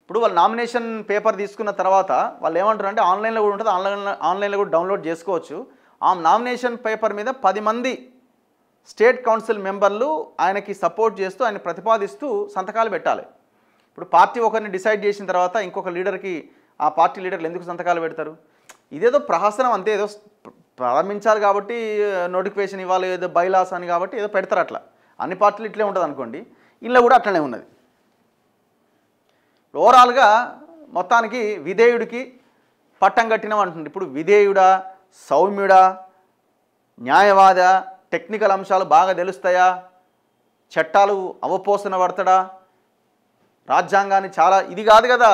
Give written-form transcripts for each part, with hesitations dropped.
ఇప్పుడు వాళ్ళు nomination paper తీసుకున్న తర్వాత వాళ్ళు ఏమంటారు అంటే ఆన్లైన్లో కూడా ఉంటుంది, ఆన్లైన్లో కూడా డౌన్లోడ్ చేసుకోవచ్చు. ఆ నామినేషన్ పేపర్ మీద 10 మంది స్టేట్ కౌన్సిల్ మెంబర్లు ఆయనకి సపోర్ట్ చేస్తూ ఆయన ప్రతిపాదిస్తూ సంతకాలు పెట్టాలి. ఇప్పుడు పార్టీ ఒకరిని డిసైడ్ చేసిన తర్వాత ఇంకొక లీడర్కి ఆ పార్టీ లీడర్లు ఎందుకు సంతకాలు పెడతారు? ఇదేదో ప్రహసనం అంతే, ఏదో ప్రారంభించాలి కాబట్టి నోటిఫికేషన్ ఇవ్వాలి, ఏదో బైలాస్ అని కాబట్టి ఏదో పెడతారు. అట్లా అన్ని పార్టీలు ఇట్లే ఉంటుంది అనుకోండి, ఇంట్లో కూడా అట్లనే ఉన్నది. ఓవరాల్గా మొత్తానికి విధేయుడికి పట్టం కట్టినాం అంటుంది. ఇప్పుడు విధేయుడా, సౌమ్యుడా, న్యాయవాద, టెక్నికల్ అంశాలు బాగా తెలుస్తాయా, చట్టాలు అవపోసన పడతాడా, రాజ్యాంగాన్ని చాలా ఇది కాదు కదా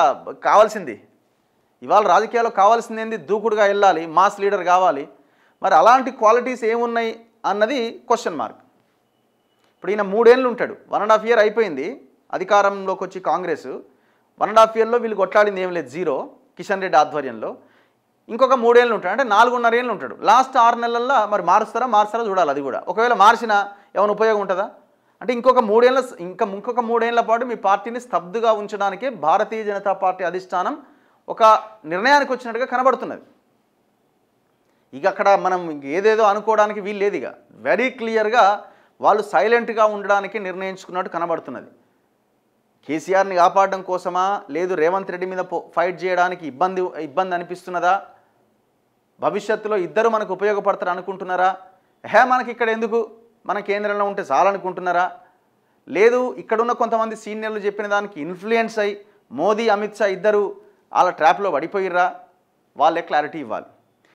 కావాల్సింది. ఇవాళ రాజకీయాల్లో కావాల్సింది ఏంది? దూకుడుగా వెళ్ళాలి, మాస్ లీడర్ కావాలి. మరి అలాంటి క్వాలిటీస్ ఏమున్నాయి అన్నది క్వశ్చన్ మార్క్. ఇప్పుడు ఈయన 3 ఏళ్ళు ఉంటాడు, 1.5 year అయిపోయింది అధికారంలోకి వచ్చి కాంగ్రెస్. 1.5 yearలో వీళ్ళు కొట్లాడింది ఏం లేదు, జీరో. కిషన్ రెడ్డి ఆధ్వర్యంలో ఇంకొక 3 ఏళ్ళు ఉంటాడు, అంటే 4.5 ఏళ్ళు ఉంటాడు. లాస్ట్ 6 నెలల్లో మరి మారుస్తారా చూడాలి. అది కూడా ఒకవేళ మార్చినా ఏమైనా ఉపయోగం ఉంటుందా అంటే ఇంకొక 3 ఏళ్ల పాటు మీ పార్టీని స్తబ్దుగా ఉంచడానికే భారతీయ జనతా పార్టీ అధిష్టానం ఒక నిర్ణయానికి వచ్చినట్టుగా కనబడుతున్నది. ఇక అక్కడ మనం ఏదేదో అనుకోవడానికి వీలు లేదు. ఇక వెరీ క్లియర్గా వాళ్ళు సైలెంట్గా ఉండడానికి నిర్ణయించుకున్నట్టు కనబడుతున్నది. కేసీఆర్ని కాపాడడం కోసమా, లేదు రేవంత్ రెడ్డి మీద ఫైట్ చేయడానికి ఇబ్బంది అనిపిస్తున్నదా, భవిష్యత్తులో ఇద్దరు మనకు ఉపయోగపడతారు అనుకుంటున్నారా, మనకి ఇక్కడ ఎందుకు, మన కేంద్రంలో ఉంటే చాలనుకుంటున్నారా, లేదు ఇక్కడున్న కొంతమంది సీనియర్లు చెప్పిన దానికి ఇన్ఫ్లుయెన్స్ అయ్యి మోదీ అమిత్ షా ఇద్దరు వాళ్ళ ట్రాప్లో పడిపోయిర్రా, వాళ్ళే క్లారిటీ ఇవ్వాలి.